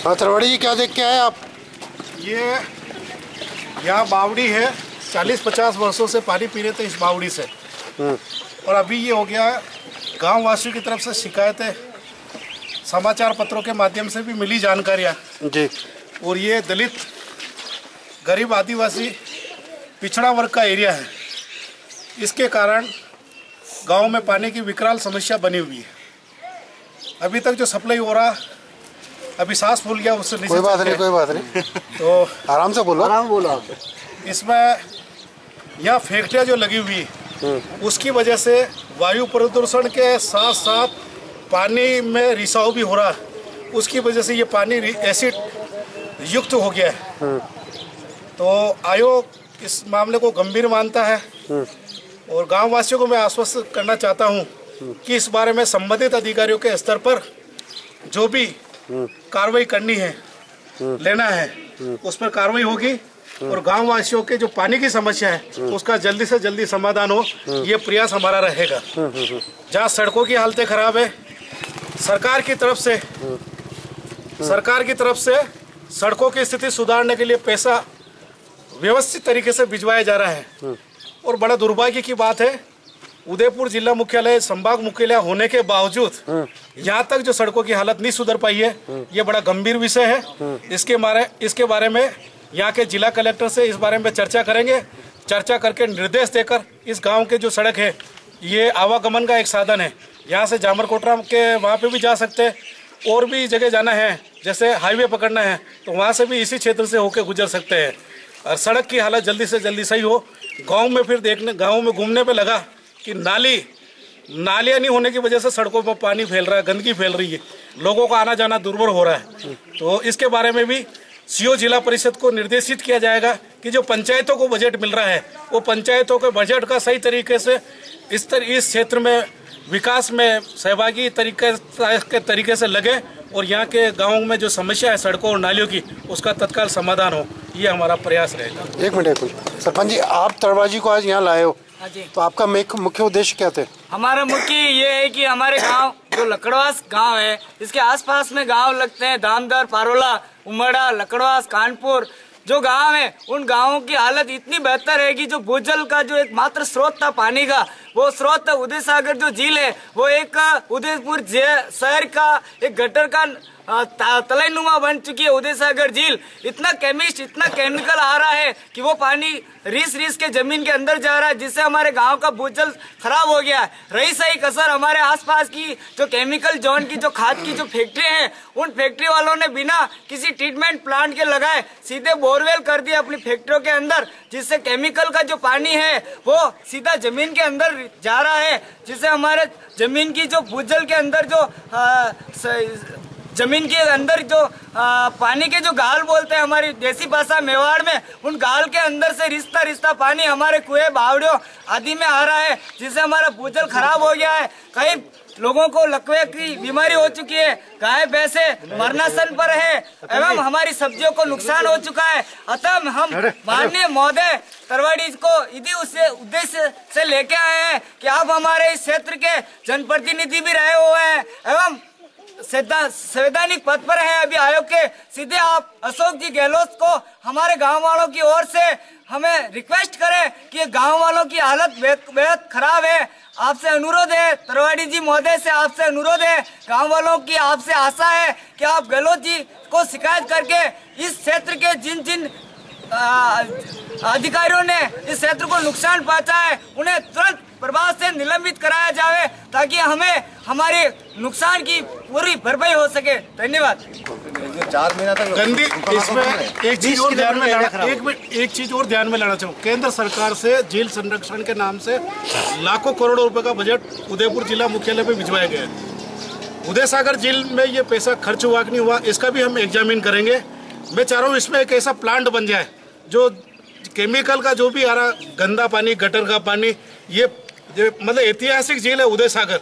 हाँ तरवाड़ी जी, क्या देख के आए आप? ये यहाँ बावड़ी है, 40-50 वर्षों से पानी पी रहे थे इस बावड़ी से, और अभी ये हो गया। गांव वासियों की तरफ से शिकायतें, समाचार पत्रों के माध्यम से भी मिली जानकारियाँ जी, और ये दलित, गरीब, आदिवासी, पिछड़ा वर्ग का एरिया है। इसके कारण गांव में पानी की विकराल समस्या बनी हुई है। अभी तक जो सप्लाई हो रहा, अभी सांस फूल गया उससे नीचे। कोई बात नहीं तो आराम से बोलो। आप। इसमें यहाँ फैक्ट्रियाँ जो लगी हुई उसकी वजह से वायु प्रदूषण के साथ साथ पानी में रिसाव भी हो रहा है। उसकी वजह से ये पानी एसिड युक्त हो गया है। तो आयोग इस मामले को गंभीर मानता है और गांव वासियों को मैं आश्वस्त करना चाहता हूं कि इस बारे में संबंधित अधिकारियों के स्तर पर जो भी कार्रवाई करनी है, लेना है, उस पर कार्रवाई होगी और गांव वासियों के जो पानी की समस्या है उसका जल्दी से जल्दी समाधान हो, ये प्रयास हमारा रहेगा। जहाँ सड़कों की हालतें खराब है, सरकार की तरफ से सड़कों की स्थिति सुधारने के लिए पैसा व्यवस्थित तरीके से भिजवाया जा रहा है। और बड़ा दुर्भाग्य की बात है, उदयपुर जिला मुख्यालय, संभाग मुख्यालय होने के बावजूद यहाँ तक जो सड़कों की हालत नहीं सुधर पाई है, ये बड़ा गंभीर विषय है। इसके बारे में यहाँ के जिला कलेक्टर से इस बारे में चर्चा करेंगे। चर्चा करके निर्देश देकर इस गांव के जो सड़क है, ये आवागमन का एक साधन है। यहाँ से जामरकोटरा के वहाँ पे भी जा सकते हैं, और भी जगह जाना है, जैसे हाईवे पकड़ना है तो वहाँ से भी इसी क्षेत्र से होकर गुजर सकते हैं। और सड़क की हालत जल्दी से जल्दी सही हो। गांव में फिर गांव में घूमने पे लगा कि नालियाँ नहीं होने की वजह से सड़कों पर पानी फैल रहा है, गंदगी फैल रही है, लोगों का आना जाना दुर्भर हो रहा है। तो इसके बारे में भी सीओ जिला परिषद को निर्देशित किया जाएगा कि जो पंचायतों को बजट मिल रहा है, वो पंचायतों के बजट का सही तरीके से इस क्षेत्र में विकास में सहभागी तरीके से लगे और यहाँ के गाँव में जो समस्या है सड़कों और नालियों की, उसका तत्काल समाधान हो, ये हमारा प्रयास रहेगा। एक मिनट सरपंच जी, आप तरवाड़ी जी को आज यहाँ लाए हो, तो आपका मुख्य उद्देश्य क्या थे? हमारा मुख्य ये है कि हमारे गांव जो लकड़वास गांव है, इसके आसपास में गांव लगते हैं, दामदर, पारोला, उमड़ा, लकड़वास, कानपुर, जो गांव है, उन गांवों की हालत इतनी बेहतर है कि जो भूजल का जो एकमात्र स्रोत था पानी का, वो स्रोत उदय सागर जो झील है, वो एक उदयपुर शहर का एक गटर का तलैनुमा बन चुकी है। उदय सागर झील इतना केमिकल आ रहा है कि वो पानी रीस के जमीन के अंदर जा रहा है, जिससे हमारे गांव का भूजल खराब हो गया है। रही सही कसर हमारे आसपास की जो केमिकल जोन की जो खाद की जो फैक्ट्री है, उन फैक्ट्री वालों ने बिना किसी ट्रीटमेंट प्लांट के लगाए सीधे बोरवेल कर दिया अपनी फैक्ट्रियों के अंदर, जिससे केमिकल का जो पानी है वो सीधा जमीन के अंदर जा रहा है, जिससे हमारे जमीन की जो भूजल के अंदर जो जमीन के अंदर जो पानी के जो गाल बोलते हैं हमारी देसी भाषा मेवाड़ में, उन गाल के अंदर से रिश्ता पानी हमारे कुएं, बावड़ियों आदि में आ रहा है, जिससे हमारा भूजल खराब हो गया है। कई लोगों को लकवे की बीमारी हो चुकी है, गाय भैंसे मरनासन पर है एवं हमारी सब्जियों को नुकसान हो चुका है। अतः हम माननीय महोदय तरवाड़ी को इसी उद्देश्य से लेके आए हैं कि आप हमारे इस क्षेत्र के जनप्रतिनिधि भी रहे हुए हैं एवं संवैधानिक पद पर है अभी आयोग के, सीधे आप अशोक जी गहलोत को हमारे गांव वालों की ओर से हमें रिक्वेस्ट करें कि गांव वालों की हालत बेहद खराब है। आपसे अनुरोध है, तरवाड़ी जी महोदय से आपसे अनुरोध है, गांव वालों की आपसे आशा है कि आप गहलोत जी को शिकायत करके इस क्षेत्र के जिन अधिकारियों ने इस क्षेत्र को नुकसान पहुंचा है, उन्हें तुरंत प्रभाव से निलंबित कराया जाए, ताकि हमें हमारे नुकसान की पूरी भरपाई हो सके। धन्यवाद। 4 महीना तक गंदी, इसमें एक चीज और ध्यान में लाना चाहूँ, केंद्र सरकार से झील संरक्षण के नाम से लाखों करोड़ों रुपए का बजट उदयपुर जिला मुख्यालय पे भिजवाया गया है। उदय सागर झील में ये पैसा खर्च हुआ कि नहीं हुआ, इसका भी हम एग्जामिन करेंगे। मैं चाह रहा हूँ इसमें एक ऐसा प्लांट बन जाए जो केमिकल का जो भी आ रहा गंदा पानी, गटर का पानी, ये मतलब ऐतिहासिक झील है उदय सागर,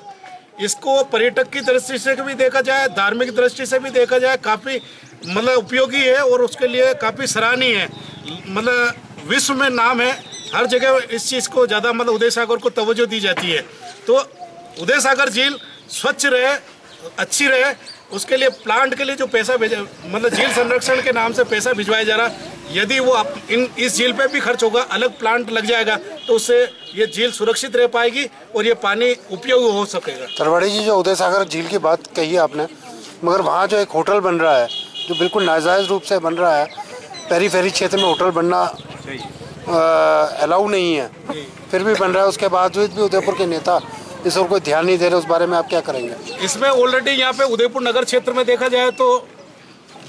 इसको पर्यटक की दृष्टि से भी देखा जाए, धार्मिक दृष्टि से भी देखा जाए, काफ़ी मतलब उपयोगी है और उसके लिए काफ़ी सराहनीय है। मतलब विश्व में नाम है, हर जगह इस चीज़ को ज़्यादा मतलब उदय सागर को तवज्जो दी जाती है। तो उदय सागर झील स्वच्छ रहे, अच्छी रहे उसके लिए प्लांट के लिए जो पैसा भेजा, मतलब झील संरक्षण के नाम से पैसा भिजवाया जा रहा, यदि वो इस झील पे भी खर्च होगा, अलग प्लांट लग जाएगा, तो उससे ये झील सुरक्षित रह पाएगी और ये पानी उपयोगी हो सकेगा। तलवाड़ी जी, जो उदय सागर झील की बात कही आपने, मगर वहाँ जो एक होटल बन रहा है जो बिल्कुल नाजायज़ रूप से बन रहा है, पेरीफेरी क्षेत्र में होटल बनना अलाउ नहीं है, फिर भी बन रहा है, उसके बावजूद भी उदयपुर के नेता इस ओर कोई ध्यान नहीं दे रहे, उस बारे में आप क्या करेंगे? इसमें ऑलरेडी यहाँ पे उदयपुर नगर क्षेत्र में देखा जाए तो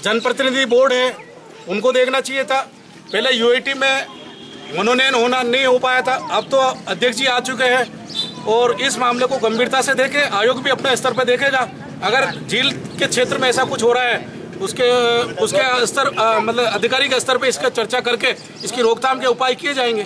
जनप्रतिनिधि बोर्ड है, उनको देखना चाहिए था। पहले यूएटी में मनोनयन होना नहीं हो पाया था, अब तो अध्यक्ष जी आ चुके हैं और इस मामले को गंभीरता से देखें। आयोग भी अपने स्तर पर देखेगा, अगर झील के क्षेत्र में ऐसा कुछ हो रहा है उसके स्तर मतलब अधिकारी के स्तर पे इसका चर्चा करके इसकी रोकथाम के उपाय किए जाएंगे।